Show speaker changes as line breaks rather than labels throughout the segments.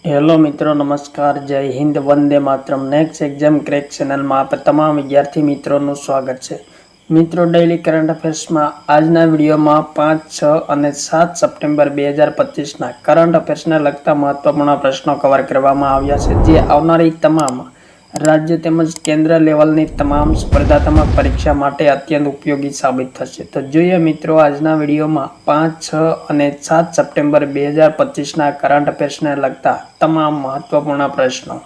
Hello મિત્રો, નમસ્કાર, જય Hind, Vande Mataram. Next exam crack ચેનલમાં આપ તમામ વિદ્યાર્થી મિત્રોનું સ્વાગત છે. મિત્રો, ડેઇલી કરંટ અફેર્સમાં આજના વિડીયોમાં 5, 6 અને 7 સપ્ટેમ્બર 2025ના કરંટ અફેર્સને લગતા મહત્વપૂર્ણ પ્રશ્નો કવર કરવામાં આવ્યા છે, જે આવનારી તમામ રાજ્ય તેમજ કેન્દ્ર લેવલની તમામ સ્પર્ધાત્મક પરીક્ષા માટે અત્યંત ઉપયોગી સાબિત થશે. તો જોઈએ મિત્રો આજના વિડીયોમાં 5, 6 અને 7 સપ્ટેમ્બર 2025ના કરંટ અફેર્સને લગતા તમામ મહત્વપૂર્ણ પ્રશ્નો.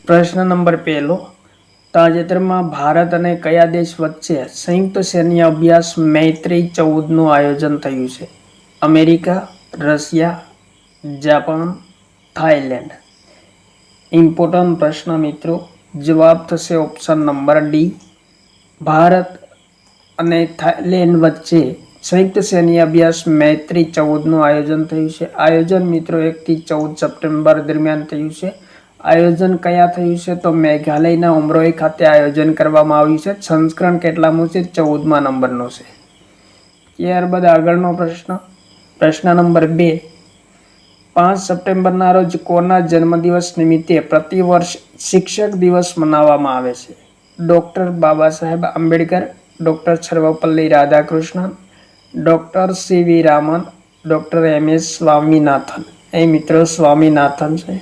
પ્રશ્ન નંબર 1. તાજેતરમાં ભારત અને કયા દેશ વચ્ચે સંયુક્ત સૈન્ય અભ્યાસ મૈત્રી 14નું આયોજન થયું છે? America, Russia, Japan, Thailand. Important પ્રશ્ન મિત્રો. જવાબ થશે ઓપ્શન નંબર ડી. ભારત અને થાઈલેન્ડ વચ્ચે સંયુક્ત સૈન્ય અભ્યાસ મૈત્રી 14નું આયોજન થયું છે. આયોજન મિત્રો 1 થી 14 સપ્ટેમ્બર દરમિયાન થયું છે. આયોજન કયા થયું છે? તો મેઘાલયના ઉમરોઈ ખાતે આયોજન કરવામાં આવ્યું છે. સંસ્કરણ કેટલામું છે? 14મા નંબરનું છે. ત્યારબાદ આગળનો પ્રશ્ન. પ્રશ્ન નંબર 2. 5 સપ્ટેમ્બરના રોજ કોના જન્મદિવસ નિમિત્તે પ્રતિવર્ષ શિક્ષક દિવસ મનાવવામાં આવે છે? Doctor Baba Saheb Ambedkar, doctor Sarvepalli Radhakrishnan, doctor સીવી રામન, ડોક્ટર એમ.એસ. સ્વામીનાથન. એ મિત્રો સ્વામીનાથન છે.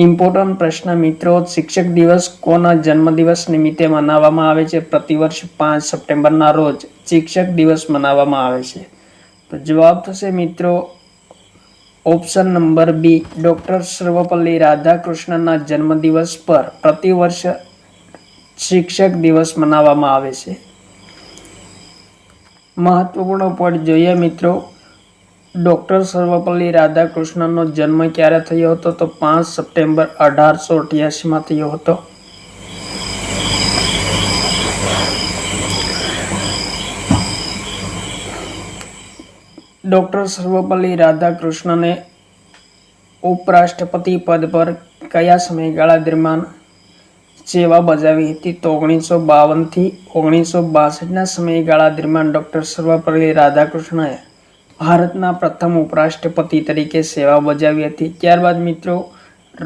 ઇમ્પોર્ટન્ટ પ્રશ્ન મિત્રો. શિક્ષક દિવસ કોના જન્મદિવસ નિમિત્તે મનાવવામાં આવે છે? પ્રતિવર્ષ 5 સપ્ટેમ્બરના રોજ શિક્ષક દિવસ મનાવવામાં આવે છે. તો જવાબ થશે મિત્રો option number B. Doctor Sarvepalli રાધાકૃષ્ણનના જન્મદિવસ પર પ્રતિવર્ષ શિક્ષક દિવસ મનાવવામાં આવે છે. મહત્વપૂર્ણ પોઈન્ટ જોઈએ મિત્રો. ડોક્ટર સર્વપલ્લી રાધાકૃષ્ણનનો જન્મ ક્યારે થયો હતો? તો 5 સપ્ટેમ્બર 1888માં થયો હતો. ડોક્ટર સર્વપલ્લી રાધાકૃષ્ણને ઉપરાષ્ટ્રપતિ પદ પર કયા સમયગાળા દરમિયાન સેવા બજાવી હતી? તો 1952 થી 1962ના સમયગાળા દરમિયાન ડોક્ટર સર્વપલ્લી રાધાકૃષ્ણએ ભારતના પ્રથમ ઉપરાષ્ટ્રપતિ તરીકે સેવા બજાવી હતી. ત્યારબાદ મિત્રો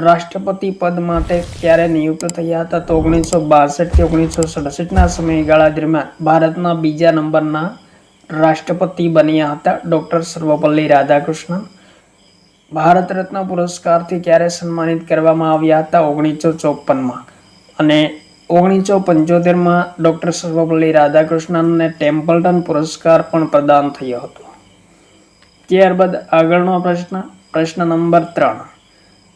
રાષ્ટ્રપતિ પદ માટે ક્યારે નિયુક્ત થયા હતા? તો 1962 થી 1967ના સમયગાળા દરમિયાન ભારતના બીજા નંબરના રાષ્ટ્રપતિ બન્યા હતા ડોક્ટર સર્વપલ્લી રાધાકૃષ્ણન. ભારત રત્ન પુરસ્કારથી ક્યારે સન્માનિત કરવામાં આવ્યા હતા? 1954માં. અને 1975માં ડોક્ટર સર્વપલ્લી રાધાકૃષ્ણનને ટેમ્પલ્ટન પુરસ્કાર પણ પ્રદાન થયો હતો. ત્યારબાદ આગળનો પ્રશ્ન. પ્રશ્ન નંબર 3.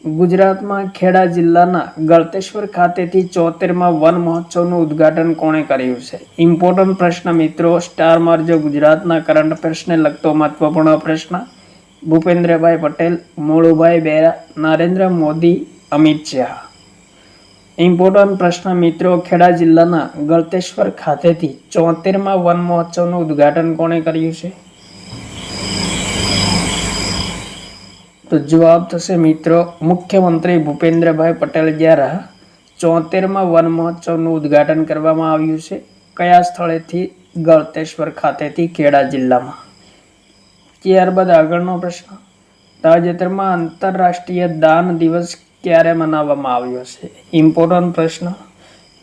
ગુજરાતમાં ખેડા જિલ્લાના ગળતેશ્વર ખાતેથી 74મા વન મહોત્સવનું ઉદ્ઘાટન કોણે કર્યું છે? ઇમ્પોર્ટન્ટ પ્રશ્ન મિત્રો. સ્ટાર મારજો. ગુજરાતના કરંટ અફેર્સને લગતો મહત્વપૂર્ણ પ્રશ્ન. ભૂપેન્દ્રભાઈ પટેલ, મોળુભાઈ બેરા, નરેન્દ્ર મોદી, અમિત શાહ. ઇમ્પોર્ટન્ટ પ્રશ્ન મિત્રો. ખેડા જિલ્લાના ગળતેશ્વર ખાતેથી 74મા વન મહોત્સવનું ઉદ્ઘાટન કોણે કર્યું છે? તો જવાબ થશે મિત્રો મુખ્યમંત્રી ભૂપેન્દ્રભાઈ પટેલ દ્વારા 74મા વન મહોત્સવનું ઉદ્ઘાટન કરવામાં આવ્યું છે. કયા સ્થળેથી? ગળતેશ્વર ખાતેથી, ખેડા જિલ્લામાં. ત્યારબાદ આગળનો પ્રશ્ન. તાજેતરમાં આંતરરાષ્ટ્રીય દાન દિવસ ક્યારે મનાવવામાં આવ્યો છે? ઇમ્પોર્ટન્ટ પ્રશ્ન.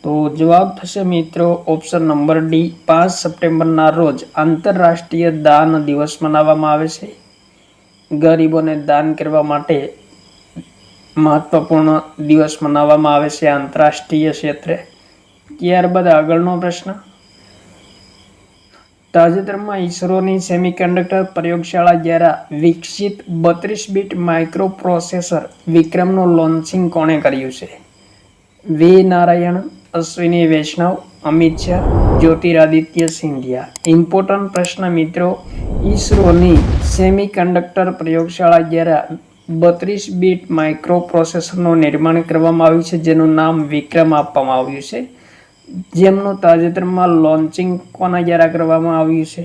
તો જવાબ થશે મિત્રો ઓપ્શન નંબર ડી. 5 સપ્ટેમ્બરના રોજ આંતરરાષ્ટ્રીય દાન દિવસ મનાવવામાં આવે છે. ગરીબોને દાન કરવા માટે મહત્વપૂર્ણ દિવસ મનાવવામાં આવે છે આંતરરાષ્ટ્રીય ક્ષેત્રે. ત્યારબાદ આગળનો પ્રશ્ન. તાજેતરમાં ઇસરોની સેમિકન્ડક્ટર પ્રયોગશાળા દ્વારા વિકસિત 32 બીટ માઇક્રો પ્રોસેસર વિક્રમનું લોન્ચિંગ કોણે કર્યું છે? વી નારાયણ, અશ્વિની વૈષ્ણવ, અમિત શાહ, જ્યોતિરાદિત્ય સિંધિયા. ઇમ્પોર્ટન્ટ પ્રશ્ન મિત્રો. ઇસરોની સેમિકન્ડક્ટર પ્રયોગશાળા દ્વારા 32 બીટ માઇક્રો પ્રોસેસરનું નિર્માણ કરવામાં આવ્યું છે, જેનું નામ વિક્રમ આપવામાં આવ્યું છે. જેમનું તાજેતરમાં લોન્ચિંગ કોના દ્વારા કરવામાં આવ્યું છે?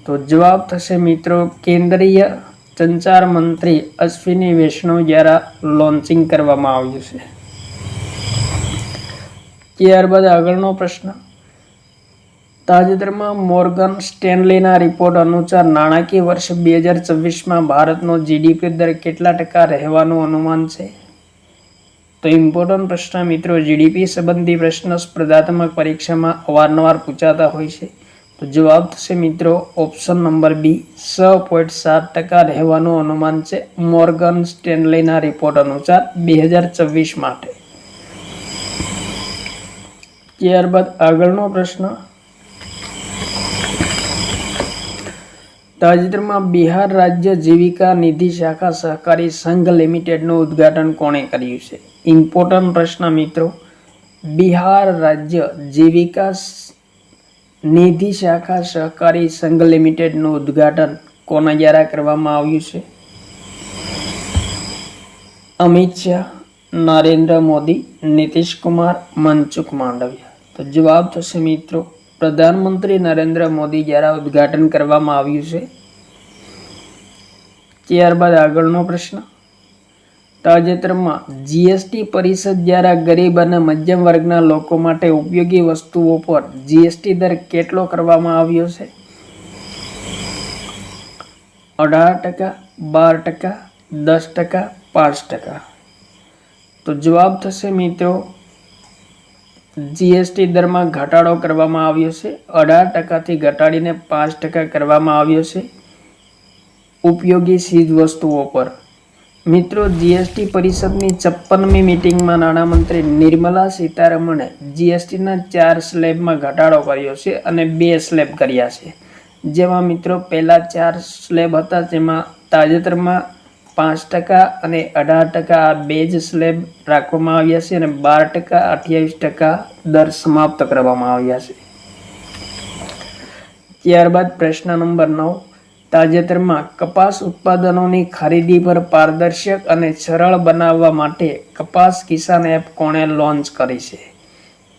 તો જવાબ થશે મિત્રો કેન્દ્રીય સંચાર મંત્રી અશ્વિની વૈષ્ણવ દ્વારા લોન્ચિંગ કરવામાં આવ્યું છે. ત્યારબાદ આગળનો પ્રશ્ન, તાજેતરમાં મોર્ગન સ્ટેનલીના રિપોર્ટ અનુસાર નાણાકીય વર્ષ 2024માં ભારતનો જીડીપી દર કેટલા ટકા રહેવાનું અનુમાન છે? તો ઇમ્પોર્ટન્ટ પ્રશ્ન મિત્રો, જીડીપી સંબંધી પ્રશ્ન સ્પર્ધાત્મક પરીક્ષામાં અવારનવાર પૂછાતા હોય છે. તો જવાબ થશે મિત્રો ઓપ્શન નંબર બી, 6.7% રહેવાનું અનુમાન છે મોર્ગન સ્ટેનલીના રિપોર્ટ અનુસાર 2024 માટે. ત્યારબાદ આગળનો પ્રશ્ન, તાજેતરમાં બિહાર રાજ્ય જીવિકા નિધિ શાખા સહકારી સંઘ લિમિટેડનું ઉદ્ઘાટન કોણે કર્યું છે? ઇમ્પોર્ટન્ટ પ્રશ્ન મિત્રો, બિહાર રાજ્ય જીવિકા નિધિ શાખા સહકારી સંઘ લિમિટેડનું ઉદ્ઘાટન કોના દ્વારા કરવામાં આવ્યું છે? અમિત શાહ, નરેન્દ્ર મોદી, નીતિશ કુમાર, મનસુખ માંડવિયા. તો જવાબ થશે મિત્રો પ્રધાનમંત્રી નરેન્દ્ર મોદી દ્વારા ઉદ્ઘાટન કરવામાં આવ્યું છે. ત્યારબાદ આગળનો પ્રશ્ન, તાજેતરમાં જીએસટી પરિષદ દ્વારા ગરીબ અને મધ્યમ વર્ગના લોકો માટે ઉપયોગી વસ્તુઓ પર જીએસટી દર કેટલો કરવામાં આવ્યો છે? 18%, 12%, 10%, 5%. તો જવાબ થશે મિત્રો જીએસટી દરમાં ઘટાડો કરવામાં આવ્યો છે. 18%થી ઘટાડીને 5% કરવામાં આવ્યો છે ઉપયોગી ચીજ વસ્તુઓ પર. મિત્રો, જીએસટી પરિષદની 56મી મીટિંગમાં નાણામંત્રી નિર્મલા સીતારમણે જીએસટીના 4 સ્લેબમાં ઘટાડો કર્યો છે અને 2 સ્લેબ કર્યા છે. જેમાં મિત્રો પહેલા 4 સ્લેબ હતા, જેમાં તાજેતરમાં 5% અને 18% આ 2 જ સ્લેબ રાખવામાં આવ્યા છે અને 12%, 28% દર સમાપ્ત કરવામાં આવ્યા છે. ત્યારબાદ પ્રશ્ન નંબર 9, તાજેતરમાં કપાસ ઉત્પાદનોની ખરીદી પર પારદર્શક અને સરળ બનાવવા માટે કપાસ કિસાન એપ કોણે લોન્ચ કરી છે?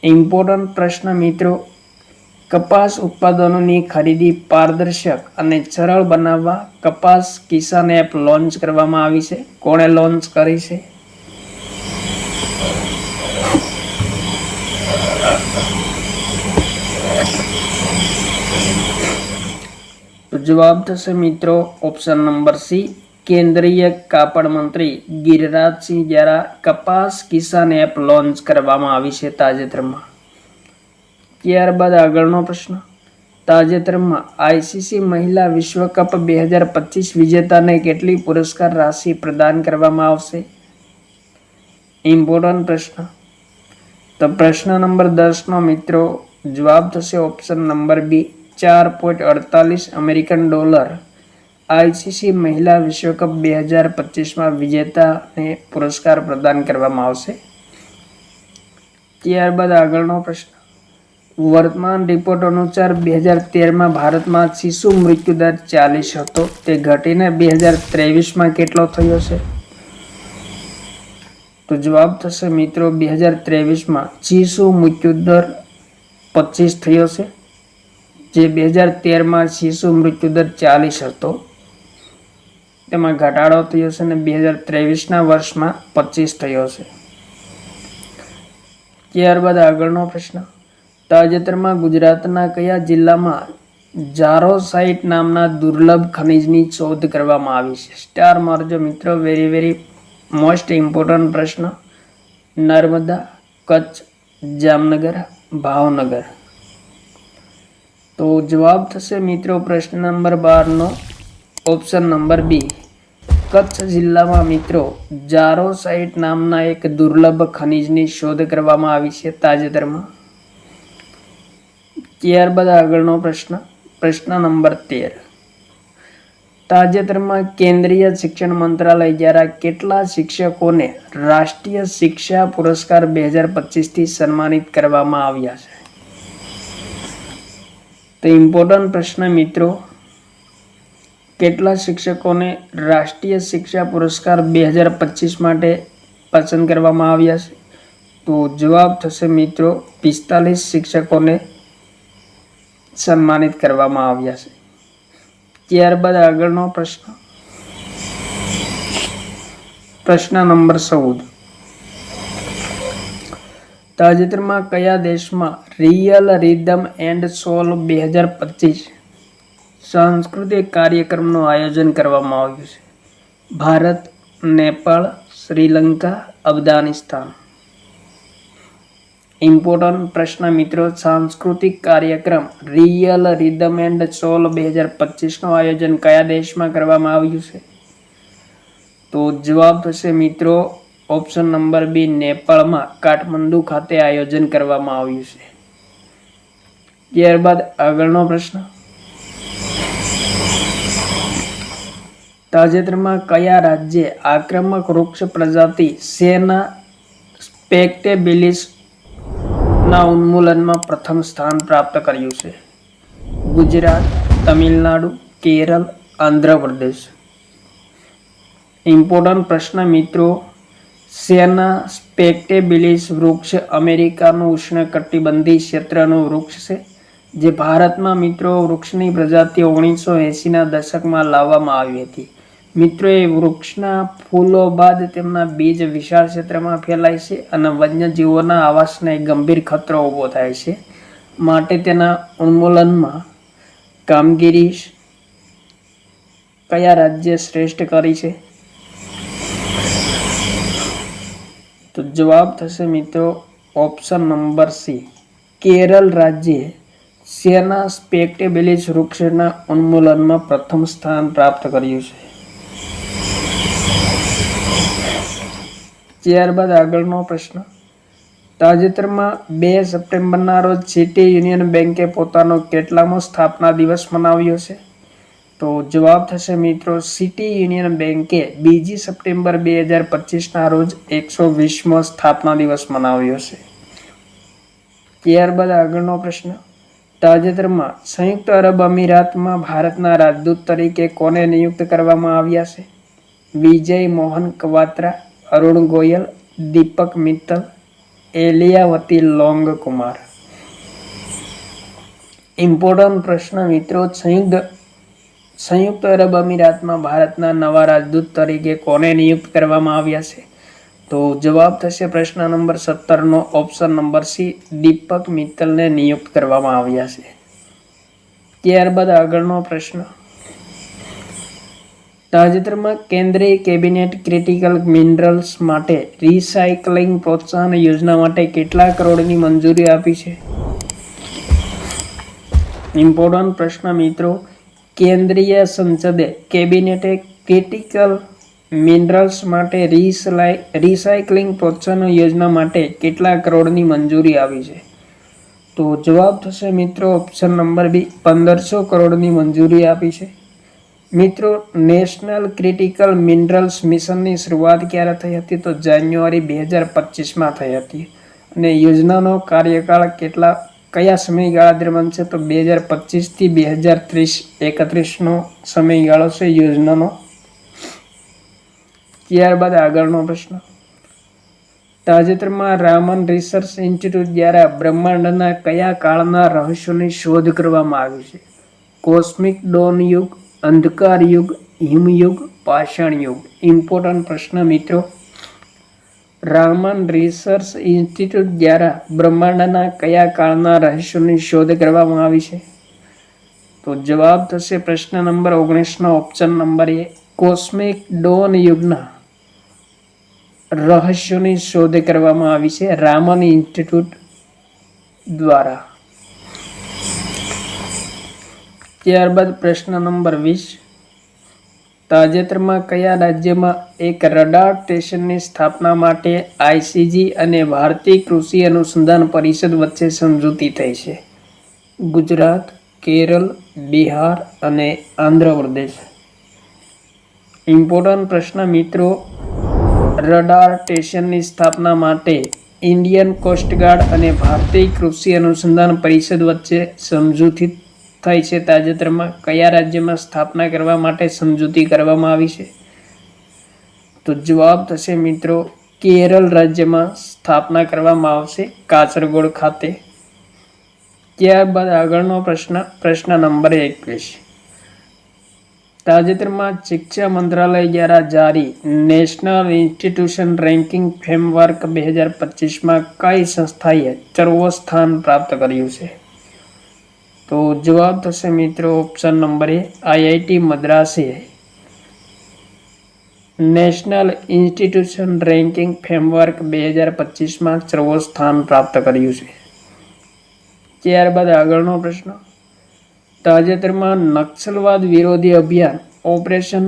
ઇમ્પોર્ટન્ટ પ્રશ્ન મિત્રો, કપાસ ઉત્પાદનોની ખરીદી પારદર્શક અને સરળ બનાવવા કપાસ કિસાન એપ લોન્ચ કરવામાં આવી છે. કોણે લોન્ચ કરી છે? તો જવાબ થશે મિત્રો ઓપ્શન નંબર સી, કેન્દ્રીય કાપડ મંત્રી ગિરિરાજસિંહ દ્વારા કપાસ કિસાન એપ લોન્ચ કરવામાં આવી છે તાજેતરમાં. ત્યારબાદ આગળનો પ્રશ્ન, તાજેતરમાં આઈસીસી મહિલા વિશ્વકપ 2025 વિજેતાને કેટલી પુરસ્કાર રાશિ પ્રદાન કરવામાં આવશે? ઇમ્પોર્ટન્ટ પ્રશ્ન. તો પ્રશ્ન નંબર 10નો મિત્રો જવાબ થશે option number B, 4.48 American dollar ICC મહિલા વિશ્વકપ 2025માં વિજેતાને પુરસ્કાર પ્રદાન કરવામાં આવશે. ત્યારબાદ આગળનો પ્રશ્ન, વર્તમાન રિપોર્ટ અનુસાર 2013માં ભારતમાં શિશુ મૃત્યુદર 40 હતો, તે ઘટીને 2023માં કેટલો થયો છે? તો જવાબ થશે મિત્રો 2023માં શિશુ મૃત્યુદર 25 થયો છે, જે 2013માં શિશુ મૃત્યુદર 40 હતો તેમાં ઘટાડો થયો છે અને 2023ના વર્ષમાં 25 થયો છે. ત્યારબાદ આગળનો પ્રશ્ન, તાજેતરમાં ગુજરાતના કયા જિલ્લામાં ઝારોસાઇટ નામના દુર્લભ ખનિજની શોધ કરવામાં આવી છે? સ્ટાર મારજો મિત્રો, વેરી મોસ્ટ ઇમ્પોર્ટન્ટ પ્રશ્ન. નર્મદા, કચ્છ, જામનગર, ભાવનગર. તો જવાબ થશે મિત્રો પ્રશ્ન નંબર 12નો ઓપ્શન નંબર બી, કચ્છ જિલ્લામાં મિત્રો ઝારોસાઇટ નામના એક દુર્લભ ખનિજની શોધ કરવામાં આવી છે તાજેતરમાં. ત્યારબાદ આગળનો પ્રશ્ન, પ્રશ્ન નંબર 13, તાજેતરમાં કેન્દ્રીય શિક્ષણ મંત્રાલય દ્વારા કેટલા શિક્ષકોને રાષ્ટ્રીય શિક્ષા પુરસ્કાર 2025થી સન્માનિત કરવામાં આવ્યા છે? તો ઇમ્પોર્ટન્ટ પ્રશ્ન મિત્રો, કેટલા શિક્ષકોને રાષ્ટ્રીય શિક્ષા પુરસ્કાર 2025 માટે પસંદ કરવામાં આવ્યા છે? તો જવાબ થશે મિત્રો 45 શિક્ષકોને સન્માનિત કરવામાં આવ્યા છે. ત્યારબાદ આગળનો પ્રશ્ન નંબર 14. તાજેતરમાં કયા દેશમાં રિયલ રિધમ એન્ડ સોલ 2025 સાંસ્કૃતિક કાર્યક્રમનું આયોજન કરવામાં આવ્યું છે? ભારત, નેપાળ, શ્રીલંકા, અફઘાનિસ્તાન. ઇમ્પોર્ટન્ટ પ્રશ્ન મિત્રો, સાંસ્કૃતિક કાર્યક્રમ રિયલ રિધમ એન્ડ સોલ 2025નું આયોજન કયા દેશમાં કરવામાં આવ્યું છે? તો જવાબ થશે મિત્રો ઓપ્શન નંબર બી, નેપાળમાં કાઠમંડુ ખાતે આયોજન કરવામાં આવ્યું છે. ત્યારબાદ આગળનો પ્રશ્ન, તાજેતરમાં કયા રાજ્યે આક્રમક વૃક્ષ પ્રજાતિ સેના સ્પેક્ટેબિલિસ ના ઉન્મૂલનમાં પ્રથમ સ્થાન પ્રાપ્ત કર્યું છે? ગુજરાત, તમિલનાડુ, કેરળ, આંધ્રપ્રદેશ. ઇમ્પોર્ટન્ટ પ્રશ્ન મિત્રો, સેના સ્પેક્ટેબિલિસ વૃક્ષ અમેરિકાનું ઉષ્ણકટિબંધીય ક્ષેત્રનું વૃક્ષ છે, જે ભારતમાં મિત્રો વૃક્ષની પ્રજાતિ 1980ના દશકમાં લાવવામાં આવી હતી. મિત્રો એ વૃક્ષના ફૂલો બાદ તેમના બીજ વિશાળ ક્ષેત્રમાં ફેલાય છે અને વન્યજીવોના આવાસને ગંભીર ખતરો ઊભો થાય છે. માટે તેના ઉન્મૂલનમાં કામગીરી કયા રાજ્ય શ્રેષ્ઠ કરી છે? તો જવાબ થશે મિત્રો ઓપ્શન નંબર સી, કેરળ રાજ્યે સેના સ્પેક્ટેબિલિસ વૃક્ષના ઉન્મૂલનમાં પ્રથમ સ્થાન પ્રાપ્ત કર્યું છે. ત્યારબાદ આગળનો પ્રશ્ન, તાજેતરમાં 2 સપ્ટેમ્બરના રોજ સિટી યુનિયન બેંકે પોતાનો કેટલામો સ્થાપના દિવસ મનાવ્યો છે? તો જવાબ થશે મિત્રો સિટી યુનિયન બેંકે 2 સપ્ટેમ્બર 2025ના રોજ 120મો સ્થાપના દિવસ મનાવ્યો છે. ત્યારબાદ આગળનો પ્રશ્ન, તાજેતરમાં સંયુક્ત અરબ અમીરાતમાં ભારતના રાજદૂત તરીકે કોને નિયુક્ત કરવામાં આવ્યા છે? વિજય મોહન ક્વાત્રા, અરુણ ગોયલ, દીપક મિત્તલ, એલિયાવતી લોંગ કુમાર. ઇમ્પોર્ટન્ટ પ્રશ્ન મિત્રો, સંયુક્ત અરબ અમીરાતમાં ભારતના નવા રાજદૂત તરીકે કોને નિયુક્ત કરવામાં આવ્યા છે? તો જવાબ થશે પ્રશ્ન નંબર 17નો ઓપ્શન નંબર સી, દીપક મિત્તલને નિયુક્ત કરવામાં આવ્યા છે. ત્યારબાદ આગળનો પ્રશ્ન, તાજેતરમાં કેન્દ્રીય કેબિનેટ ક્રિટિકલ મિનરલ્સ માટે રિસાયકલિંગ પ્રોત્સાહન યોજના માટે કેટલા કરોડની મંજૂરી આપી છે? ઇમ્પોર્ટન્ટ પ્રશ્ન મિત્રો, કેન્દ્રીય સંસદે કેબિનેટે ક્રિટિકલ મિનરલ્સ માટે રિસાયકલિંગ પ્રોત્સાહન યોજના માટે કેટલા કરોડની મંજૂરી આપી છે? તો જવાબ થશે મિત્રો ઓપ્શન નંબર બી, 1500 કરોડની મંજૂરી આપી છે. મિત્રો નેશનલ ક્રિટિકલ મિનરલ્સ મિશનની શરૂઆત ક્યારે થઈ હતી? તો જાન્યુઆરી 2025માં થઈ હતી. અને યોજનાનો કાર્યકાળ કયા સમયગાળા દરમિયાન છે? તો 2025 થી 2031નો સમયગાળો છે યોજનાનો. ત્યારબાદ આગળનો પ્રશ્ન, તાજેતરમાં રામન રિસર્ચ ઇન્સ્ટિટ્યૂટ દ્વારા બ્રહ્માંડના કયા કાળના રહસ્યોની શોધ કરવામાં આવી છે? કોસ્મિક ડોન યુગ, અંધકાર યુગ, હિમયુગ, પાષાણ યુગ. ઇમ્પોર્ટન્ટ પ્રશ્ન મિત્રો, રામન રિસર્ચ ઇન્સ્ટિટ્યૂટ દ્વારા બ્રહ્માંડના કયા કાળના રહસ્યોની શોધ કરવામાં આવી છે? તો જવાબ થશે પ્રશ્ન નંબર 19નો ઓપ્શન નંબર એ, કોસ્મિક ડોન યુગના રહસ્યોની શોધ કરવામાં આવી છે રામન ઇન્સ્ટિટ્યૂટ દ્વારા. ત્યારબાદ પ્રશ્ન નંબર 20, તાજેતરમાં કયા રાજ્યમાં એક રડાર સ્ટેશનની સ્થાપના માટે આઈસીજી અને ભારતીય કૃષિ અનુસંધાન પરિષદ વચ્ચે સમજૂતી થઈ છે? ગુજરાત, કેરળ, બિહાર અને આંધ્રપ્રદેશ. ઇમ્પોર્ટન્ટ પ્રશ્ન મિત્રો, રડાર સ્ટેશનની સ્થાપના માટે ઇન્ડિયન કોસ્ટગાર્ડ અને ભારતીય કૃષિ અનુસંધાન પરિષદ વચ્ચે સમજૂતી થઈ છે. તાજેતરમાં કયા રાજ્યમાં સ્થાપના કરવા માટે સમજૂતી કરવામાં આવી છે? તો જવાબ થશે મિત્રો કેરળ રાજ્યમાં સ્થાપના કરવામાં આવશે કાચરગોડ ખાતે. ત્યારબાદ આગળનો પ્રશ્ન નંબર 21, તાજેતરમાં શિક્ષા મંત્રાલય દ્વારા જારી નેશનલ ઇન્સ્ટિટ્યુશન રેન્કિંગ ફ્રેમવર્ક 2025માં કઈ સંસ્થાએ ચરવું સ્થાન પ્રાપ્ત કર્યું છે? તો જવાબ થશે મિત્રો ઓપ્શન નંબર એ આઈઆઈટી મદ્રાસે નેશનલ ઇન્સ્ટિટ્યુશન રેન્કિંગ ફ્રેમવર્ક 2025માં ચરવું સ્થાન પ્રાપ્ત કર્યું છે. ત્યારબાદ આગળનો પ્રશ્ન, તાજેતરમાં નક્સલવાદ વિરોધી અભિયાન ઓપરેશન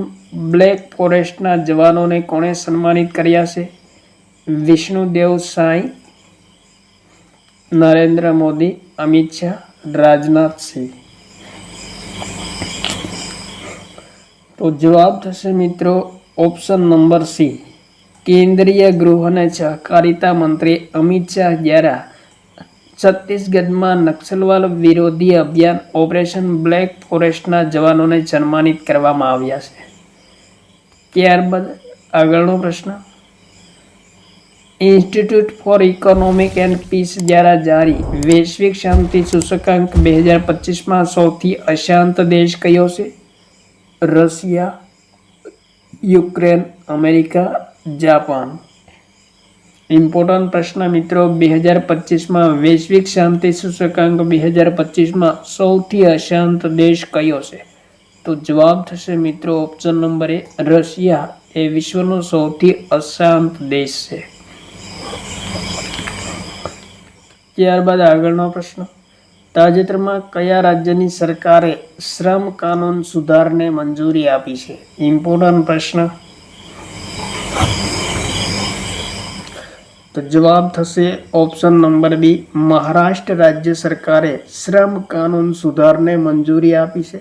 બ્લેક ફોરેસ્ટના જવાનોને કોણે સન્માનિત કર્યા છે? વિષ્ણુદેવ સાંઈ, નરેન્દ્ર મોદી, અમિત શાહ, રાજનાથ સિંહ. તો જવાબ થશે મિત્રો ઓપ્શન નંબર સી. કેન્દ્રીય ગૃહ અને સહકારિતા મંત્રી અમિત શાહ દ્વારા છત્તીસગઢમાં નક્સલવાદ વિરોધી અભિયાન ઓપરેશન બ્લેક ફોરેસ્ટના જવાનોને સન્માનિત કરવામાં આવ્યા છે. ત્યારબાદ આગળનો પ્રશ્ન, institute for economic and peace દ્વારા જારી વૈશ્વિક શાંતિ સૂચકાંક 2025માં સૌથી અશાંત દેશ કયો છે? Russia, Ukraine, America, Japan. Important પ્રશ્ન મિત્રો, 2025માં વૈશ્વિક શાંતિ સૂચકાંક 2025માં સૌથી અશાંત દેશ કયો છે? તો જવાબ થશે મિત્રો ઓપ્શન નંબર એ રશિયા એ વિશ્વનો સૌથી અશાંત દેશ છે. ત્યારબાદ આગળનો પ્રશ્ન, તાજેતરમાં કયા રાજ્યની સરકારે શ્રમ કાનૂન સુધારને મંજૂરી આપી છે? ઇમ્પોર્ટન્ટ પ્રશ્ન. તો જવાબ થશે ઓપ્શન નંબર બી, મહારાષ્ટ્ર રાજ્ય સરકારે શ્રમ કાનૂન સુધારને મંજૂરી આપી છે.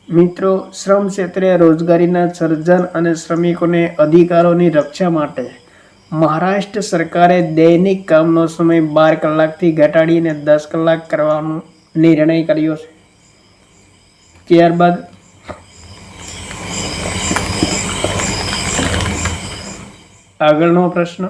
મિત્રો, શ્રમ ક્ષેત્રે રોજગારીના સર્જન અને શ્રમિકોને અધિકારોની રક્ષા માટે મહારાષ્ટ્ર સરકારે દૈનિક કામનો સમય 12 કલાકથી ઘટાડીને 10 કલાક કરવાનો નિર્ણય કર્યો છે. ત્યારબાદ આગળનો પ્રશ્ન,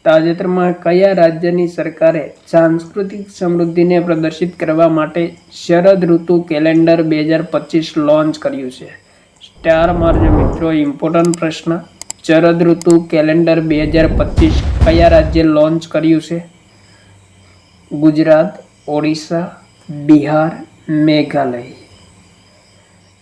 તાજેતરમાં કયા રાજ્યની સરકારે સાંસ્કૃતિક સમૃદ્ધિને પ્રદર્શિત કરવા માટે શરદ ઋતુ કેલેન્ડર 2025 લોન્ચ કર્યું છે? સ્ટાર મારજો મિત્રો. ઇમ્પોર્ટન્ટ પ્રશ્ન, શરદ ઋતુ કેલેન્ડર 2025 કયા રાજ્ય લોન્ચ કર્યું છે? ગુજરાત, ઓડિશા, બિહાર, મેઘાલય.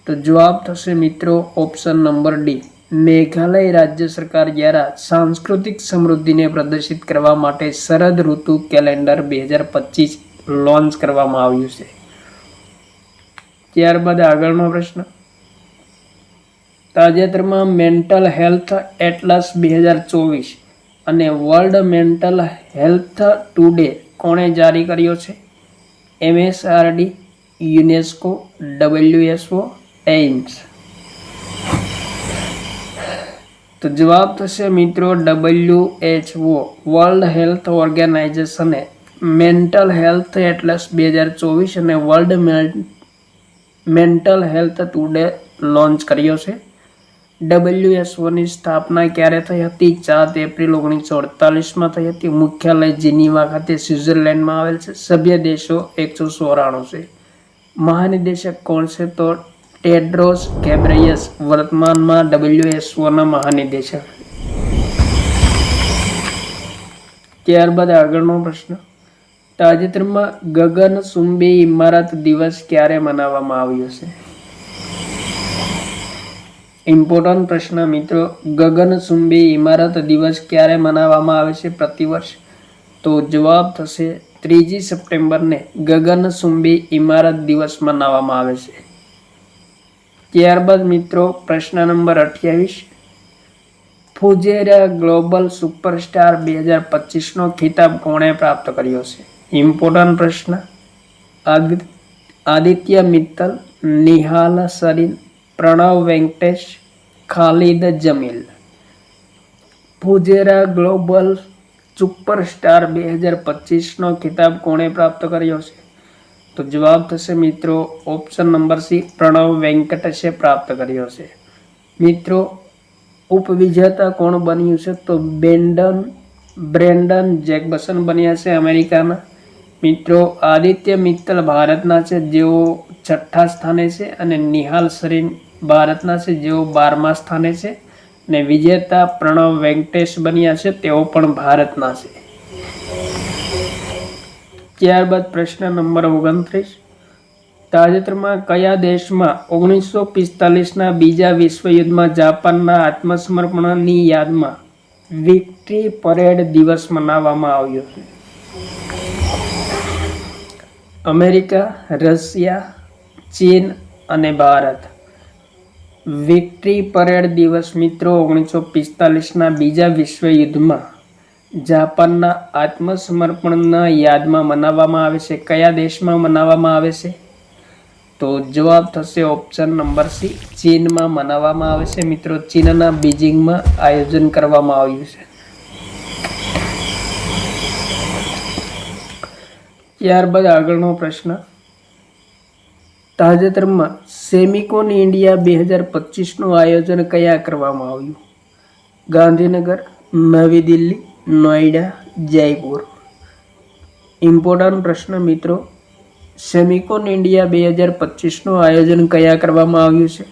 તો જવાબ થશે મિત્રો ઓપ્શન નંબર ડી, મેઘાલય રાજ્ય સરકાર દ્વારા સાંસ્કૃતિક સમૃદ્ધિને પ્રદર્શિત કરવા માટે શરદ ઋતુ કેલેન્ડર 2025 લોન્ચ કરવામાં આવ્યું છે. ત્યારબાદ આગળનો પ્રશ્ન, તાજેતરમાં મેન્ટલ હેલ્થ એટલસ 2024 અને વર્લ્ડ મેન્ટલ હેલ્થ ટુડે કોણે જારી કર્યો છે? MSRD, UNESCO, WHO, AIIMS. તો જવાબ થશે મિત્રો WHO વર્લ્ડ હેલ્થ ઓર્ગેનાઇઝેશને મેન્ટલ હેલ્થ એટલસ 2024 અને world mental health today launch કર્યો છે. WHOની સ્થાપના ક્યારે થઈ હતી? 7 એપ્રિલ 1948માં થઈ હતી. મુખ્યાલય જીનીવા ખાતે સ્વિટ્ઝરલેન્ડમાં આવેલ છે. સભ્ય દેશો 194 છે. મહાનિદેશક કોણ છે? તો ટેડ્રોસ ગેબ્રેયસ વર્તમાનમાં WHOના મહાનિદેશક. ત્યારબાદ આગળનો પ્રશ્ન, તાજેતરમાં ગગનચુંબી ઇમારત દિવસ ક્યારે મનાવવામાં આવ્યો છે? ઇમ્પોર્ટન્ટ પ્રશ્ન મિત્રો, ગગનચુંબી ઇમારત દિવસ ક્યારે મનાવવામાં આવે છે પ્રતિવર્ષ? તો જવાબ થશે 3 સપ્ટેમ્બરને ગગનચુંબી ઇમારત દિવસ મનાવવામાં આવે છે. ત્યારબાદ મિત્રો પ્રશ્ન નંબર 28, ફુજેરા ગ્લોબલ સુપરસ્ટાર 2025નો ખિતાબ કોણે પ્રાપ્ત કર્યો છે? ઇમ્પોર્ટન્ટ પ્રશ્ન, Aditya Mittal, Nihal Sarin, Pranav Venkatesh, Khalid Jamil. Fujairah global superstar 2025નો ખિતાબ કોણે પ્રાપ્ત કર્યો છે? તો જવાબ થશે મિત્રો ઓપ્શન નંબર સી, પ્રણવ વેંકટેશે પ્રાપ્ત કર્યો છે. મિત્રો, ઉપવિજેતા કોણ બન્યું છે? તો બ્રેન્ડન જેકબસન બન્યા છે અમેરિકાના. મિત્રો આદિત્ય મિત્તલ ભારતના છે, જેઓ 6થા સ્થાને છે, અને નિહાલ સરીન ભારતના છે, જેઓ 12મા સ્થાને છે, અને વિજેતા પ્રણવ વેંકટેશ બન્યા છે, તેઓ પણ ભારતના છે. ત્યારબાદ પ્રશ્ન નંબર 29, તાજેતરમાં કયા દેશમાં 1945ના બીજા વિશ્વયુદ્ધમાં જાપાનના આત્મસમર્પણની યાદમાં વિક્ટરી પરેડ દિવસ મનાવવામાં આવ્યો છે? અમેરિકા, રશિયા, ચીન અને ભારત. વિક્ટરી પરેડ દિવસ મિત્રો 1945ના બીજા વિશ્વયુદ્ધમાં જાપાનના આત્મસમર્પણના યાદમાં મનાવવામાં આવે છે. કયા દેશમાં મનાવવામાં આવે છે? તો જવાબ થશે ઓપ્શન નંબર સી, ચીનમાં મનાવવામાં આવે છે. મિત્રો ચીનના બીજિંગમાં આયોજન કરવામાં આવ્યું છે. ત્યારબાદ આગળનો પ્રશ્ન, તાજેતરમાં સેમિકોન ઇન્ડિયા 2025નું આયોજન કયા કરવામાં આવ્યું? ગાંધીનગર, નવી દિલ્હી, નોઈડા, જયપુર. ઇમ્પોર્ટન્ટ પ્રશ્ન મિત્રો, સેમિકોન ઇન્ડિયા 2025નું આયોજન કયા કરવામાં આવ્યું છે?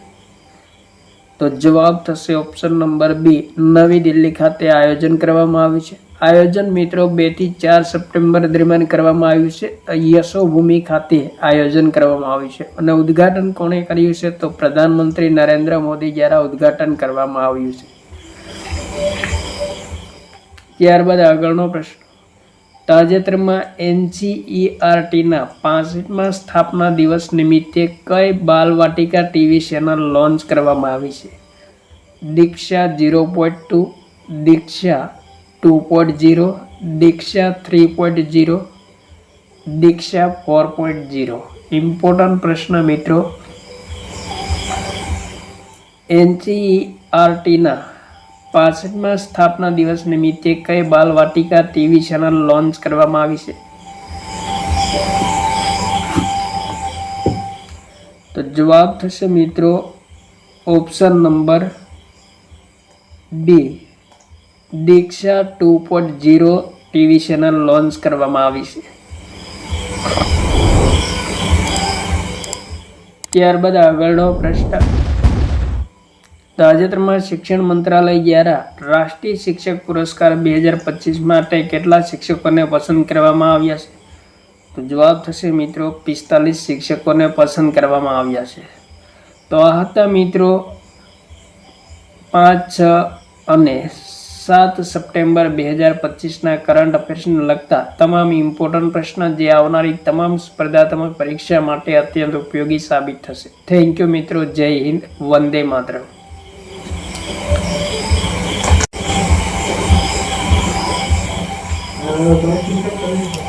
તો જવાબ થશે ઓપ્શન નંબર બી, નવી દિલ્હી ખાતે આયોજન કરવામાં આવ્યું છે. આયોજન મિત્રો 2 થી 4 સપ્ટેમ્બર દરમિયાન કરવામાં આવ્યું છે. યશોભૂમિ ખાતે આયોજન કરવામાં આવ્યું છે, અને ઉદ્ઘાટન કોણે કર્યું છે? તો પ્રધાનમંત્રી નરેન્દ્ર મોદી દ્વારા ઉદ્ઘાટન કરવામાં આવ્યું છે. ત્યારબાદ આગળનો પ્રશ્ન, તાજેતરમાં NCERTના 65મા સ્થાપના દિવસ નિમિત્તે કઈ બાલવાટિકા ટીવી ચેનલ લોન્ચ કરવામાં આવી છે? દીક્ષા 0.2, દીક્ષા 2.0, દીક્ષા 3.0, દીક્ષા 4.0. ઇમ્પોર્ટન્ટ પ્રશ્ન મિત્રો, NCERTના 65મા સ્થાપના દિવસ નિમિત્તે કઈ બાલવાટિકા ટીવી ચેનલ લોન્ચ કરવામાં આવી છે? તો જવાબ થશે મિત્રો ઓપ્શન નંબર બી, દીક્ષા 2.0 ટીવી ચેનલ લોન્ચ કરવામાં આવી છે. ત્યારબાદ આગળનો પ્રશ્ન, તાજેતરમાં શિક્ષણ મંત્રાલય દ્વારા રાષ્ટ્રીય શિક્ષક પુરસ્કાર 2025 માટે કેટલા શિક્ષકોને પસંદ કરવામાં આવ્યા છે? તો જવાબ થશે મિત્રો 45 શિક્ષકોને પસંદ કરવામાં આવ્યા છે. તો આ હતા મિત્રો 5, 6 અને 7 સપ્ટેમ્બર 2025ના કરંટ અફેર્સને લગતા તમામ ઇમ્પોર્ટન્ટ પ્રશ્ન, જે આવનારી તમામ સ્પર્ધાત્મક પરીક્ષા માટે અત્યંત ઉપયોગી સાબિત થશે. થેન્ક યુ મિત્રો. જય હિન્દ. વંદે માતરમ.
तो